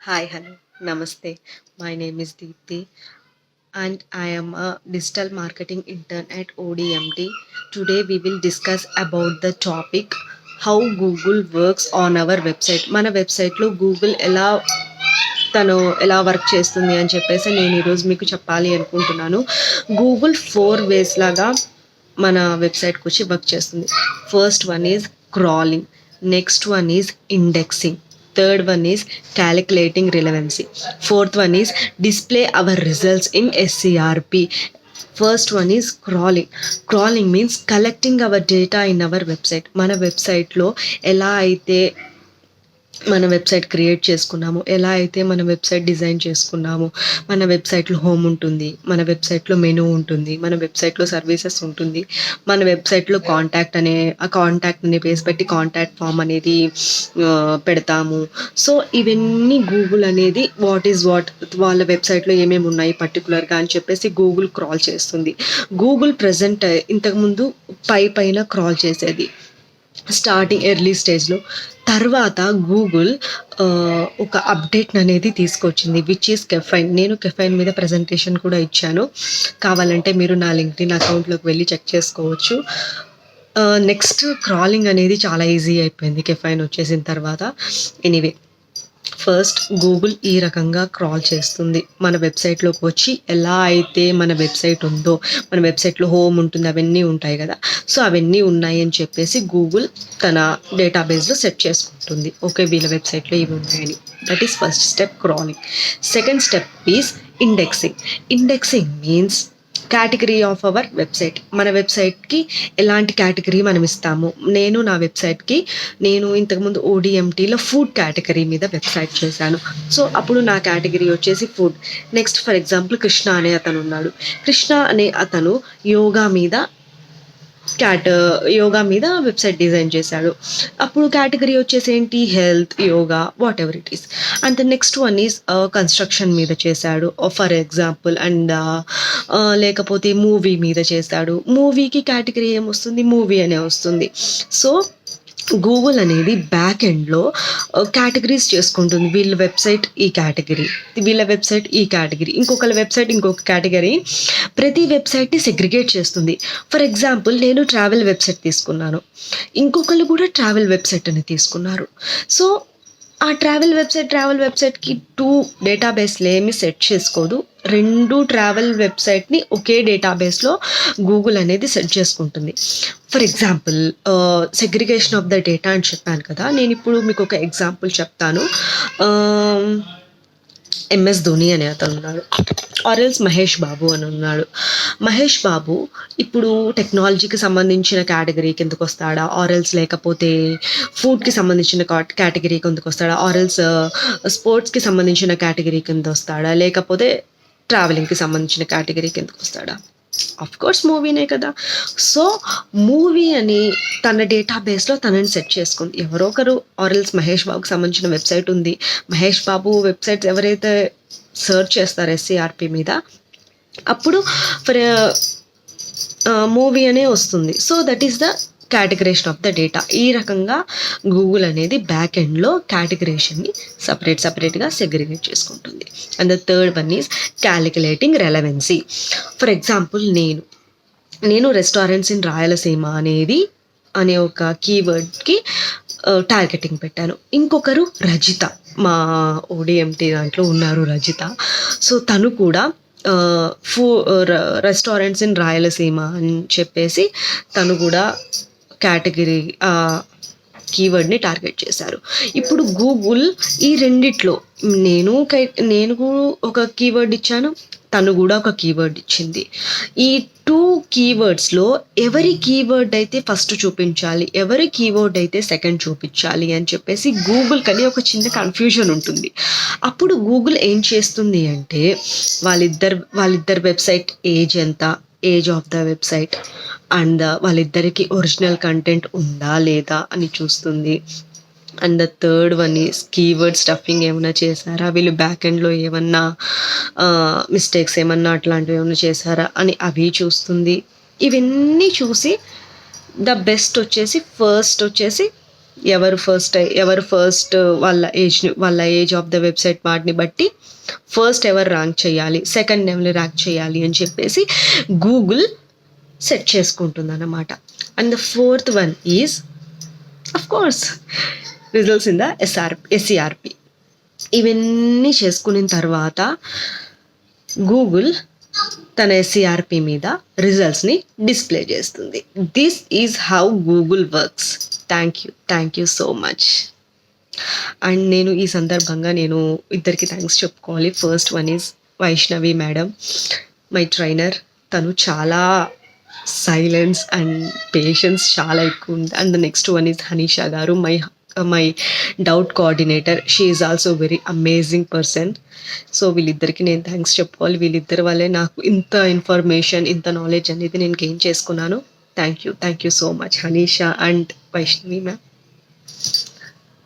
Hi, hello, namaste. My name is Deepthi and I am a digital marketing intern at ODMT. Today we will discuss about the topic how Google works on our website. మన వెబ్సైట్లో Google తను ఎలా work చేస్తుంది అని చెప్పేసి నేను ఈరోజు మీకు చెప్పాలి అనుకుంటున్నాను. గూగుల్ 4 ways లాగా మన వెబ్సైట్కి వచ్చి వర్క్ చేస్తుంది. First one is crawling, next one is indexing, third one is calculating relevancy, fourth one is display our results in SCRP. First one is crawling means collecting our data in our website. మన వెబ్సైట్లో ఎలా అయితే మన website create చేసుకున్నాము, ఎలా అయితే మన website design చేసుకున్నాము, మన వెబ్సైట్లో హోమ్ ఉంటుంది, మన వెబ్సైట్లో మెనూ ఉంటుంది, మన వెబ్సైట్లో సర్వీసెస్ ఉంటుంది, మన వెబ్సైట్లో కాంటాక్ట్ అనే పేజ్ పెట్టి కాంటాక్ట్ ఫామ్ అనేది పెడతాము. సో ఇవన్నీ గూగుల్ అనేది వాట్ వాళ్ళ వెబ్సైట్లో ఏమేమి ఉన్నాయి పర్టికులర్గా అని చెప్పేసి గూగుల్ క్రాల్ చేస్తుంది. గూగుల్ ప్రజెంట్ ఇంతకుముందు పైన క్రాల్ చేసేది స్టార్టింగ్ ఎర్లీ స్టేజ్లో. తర్వాత గూగుల్ ఒక అప్డేట్ అనేది తీసుకొచ్చింది విచ్ ఈస్ కెఫైన్. నేను కెఫైన్ మీద ప్రజెంటేషన్ కూడా ఇచ్చాను, కావాలంటే మీరు నా లింక్డ్ఇన్ అకౌంట్లోకి వెళ్ళి చెక్ చేసుకోవచ్చు. నెక్స్ట్ క్రాలింగ్ అనేది చాలా ఈజీ అయిపోయింది కెఫైన్ వచ్చేసిన తర్వాత. ఎనీవే, ఫస్ట్ గూగుల్ ఈ రకంగా క్రాల్ చేస్తుంది. మన వెబ్సైట్లోకి వచ్చి ఎలా అయితే మన వెబ్సైట్ ఉందో, మన వెబ్సైట్లో హోమ్ ఉంటుంది, అవన్నీ ఉంటాయి కదా, సో అవన్నీ ఉన్నాయి అని చెప్పేసి గూగుల్ తన డేటాబేస్లో సెట్ చేసుకుంటుంది. ఓకే, వీళ్ళ వెబ్సైట్లో ఇవి ఉన్నాయని. That is first step, crawling. Second step is indexing means category of our website. మన వెబ్సైట్కి ఎలాంటి కేటగిరీ మనం ఇస్తాము. నేను ఇంతకుముందు ఓడిఎంటీలో ఫుడ్ కేటగిరీ మీద వెబ్సైట్ చేశాను. సో అప్పుడు నా కేటగిరీ వచ్చేసి food. Next for example Krishna అనే అతను ఉన్నాడు. కృష్ణ అనే అతను యోగా మీద వెబ్సైట్ డిజైన్ చేశాడు. అప్పుడు కేటగిరీ వచ్చేసి ఏంటి, health, yoga, what ever it is. And the next one is construction మీద చేశాడు ఫర్ ఎగ్జాంపుల్. అండ్ లేకపోతే మూవీ మీద చేశాడు. మూవీకి కేటగిరీ ఏమొస్తుంది, మూవీ అనే వస్తుంది. సో గూగుల్ అనేది బ్యాక్ ఎండ్లో కేటగిరీస్ చేసుకుంటుంది. వీళ్ళ వెబ్సైట్ ఈ కేటగిరీ, వీళ్ళ వెబ్సైట్ ఈ కేటగిరీ, ఇంకొకళ్ళ వెబ్సైట్ ఇంకొక కేటగిరీ. ప్రతి వెబ్సైట్ని సెగ్రిగేట్ చేస్తుంది. ఫర్ ఎగ్జాంపుల్ నేను ట్రావెల్ వెబ్సైట్ తీసుకున్నాను, ఇంకొకళ్ళు కూడా ట్రావెల్ వెబ్సైట్ అని తీసుకున్నారు. సో ఆ ట్రావెల్ వెబ్సైట్కి 2 డేటాబేస్లు ఏమి సెట్ చేసుకోదు. 2 ట్రావెల్ వెబ్సైట్ని ఒకే డేటాబేస్లో గూగుల్ అనేది సెట్ చేసుకుంటుంది. For example segregation of the data అని చెప్పాను కదా, నేను ఇప్పుడు మీకు ఒక ఎగ్జాంపుల్ చెప్తాను. ఎంఎస్ ధోని అనే అతను ఉన్నాడు, ఆర్ఎల్స్ మహేష్ బాబు అని ఉన్నాడు. మహేష్ బాబు ఇప్పుడు టెక్నాలజీకి సంబంధించిన కేటగిరీ కిందకు వస్తాడా, ఆర్ఎల్స్ లేకపోతే ఫుడ్కి సంబంధించిన కేటగిరీ కిందకు వస్తాడా, ఆర్ఎల్స్ స్పోర్ట్స్కి సంబంధించిన కేటగిరీ కింద వస్తాడా, లేకపోతే ట్రావెలింగ్కి సంబంధించిన కేటగిరీ కిందకు వస్తాడా? ఆఫ్ కోర్స్ మూవీనే కదా. సో మూవీ అని తన డేటాబేస్లో తనని సెట్ చేసుకుంది. ఎవరో ఒకరు ఆర్ఎల్స్ మహేష్ బాబుకి సంబంధించిన వెబ్సైట్ ఉంది, మహేష్ బాబు వెబ్సైట్స్ ఎవరైతే సర్చ్ చేస్తారు ఎస్సీఆర్పి మీద, అప్పుడు ఫర్ మూవీ అనే వస్తుంది. So that is the categorisation of the data. ఈ రకంగా గూగుల్ అనేది బ్యాక్ ఎండ్లో కేటగరేషన్ని సపరేట్గా సెగ్రిగేట్ చేసుకుంటుంది. And the third one is calculating relevancy. For example నేను రెస్టారెంట్స్ ఇన్ రాయలసీమ అనే ఒక కీవర్డ్కి టార్గెటింగ్ పెట్టాను. ఇంకొకరు రజిత, మా ఓడిఎంటీ దాంట్లో ఉన్నారు రజిత. సో తను కూడా రెస్టారెంట్స్ ఇన్ రాయలసీమ అని చెప్పేసి తను కూడా కేటగిరీ కీవర్డ్ని టార్గెట్ చేశారు. ఇప్పుడు గూగుల్ ఈ రెండిట్లో నేను ఒక కీవర్డ్ ఇచ్చాను, తను కూడా ఒక కీవర్డ్ ఇచ్చింది. ఈ 2 కీవర్డ్స్లో ఎవరి కీవర్డ్ అయితే ఫస్ట్ చూపించాలి, ఎవరి కీవర్డ్ అయితే సెకండ్ చూపించాలి అని చెప్పేసి గూగుల్ కని ఒక చిన్న కన్ఫ్యూజన్ ఉంటుంది. అప్పుడు గూగుల్ ఏం చేస్తుంది అంటే వాళ్ళిద్దరు వెబ్సైట్ ఏజ్ ఎంత, age of the website, and వాళ్ళిద్దరికి ఒరిజినల్ కంటెంట్ ఉందా లేదా అని చూస్తుంది. And the third one is keyword stuffing ఏమైనా చేశారా, వీళ్ళు బ్యాక్ ఎండ్లో ఏమన్నా మిస్టేక్స్ ఏమన్నా అట్లాంటివి ఏమైనా చేశారా అని అవి చూస్తుంది. ఇవన్నీ చూసి ద బెస్ట్ వచ్చేసి ఫస్ట్ వచ్చేసి ఎవరు ఫస్ట్ వాళ్ళ ఏజ్ ఆఫ్ ద వెబ్సైట్ వాటిని బట్టి ఫస్ట్ ఎవరు ర్యాంక్ చేయాలి, సెకండ్ ఎవరు ర్యాంక్ చేయాలి అని చెప్పేసి గూగుల్ సెట్ చేసుకుంటుంది అన్నమాట. And the fourth one is of course results in the SERP. ఇవన్నీ చేసుకున్న తర్వాత గూగుల్ తన ఎస్ఈఆర్పి మీద రిజల్ట్స్ని డిస్ప్లే చేస్తుంది. This is how Google works. Thank you so much. And నేను ఈ సందర్భంగా ఇద్దరికి థ్యాంక్స్ చెప్పుకోవాలి. First one is Vaishnavi madam, my trainer. తను చాలా సైలెన్స్ అండ్ పేషెన్స్ చాలా ఎక్కువ ఉంది. And the next one is Hanisha garu, my doubt coordinator. She is also very amazing person. So వీళ్ళిద్దరికి నేను థ్యాంక్స్ చెప్పుకోవాలి. వీళ్ళిద్దరి వల్లే నాకు ఇంత ఇన్ఫర్మేషన్, ఇంత నాలెడ్జ్ అనేది నేను గెయిన్ చేసుకున్నాను. Thank you so much Hanisha and Vaishnavi ma'am.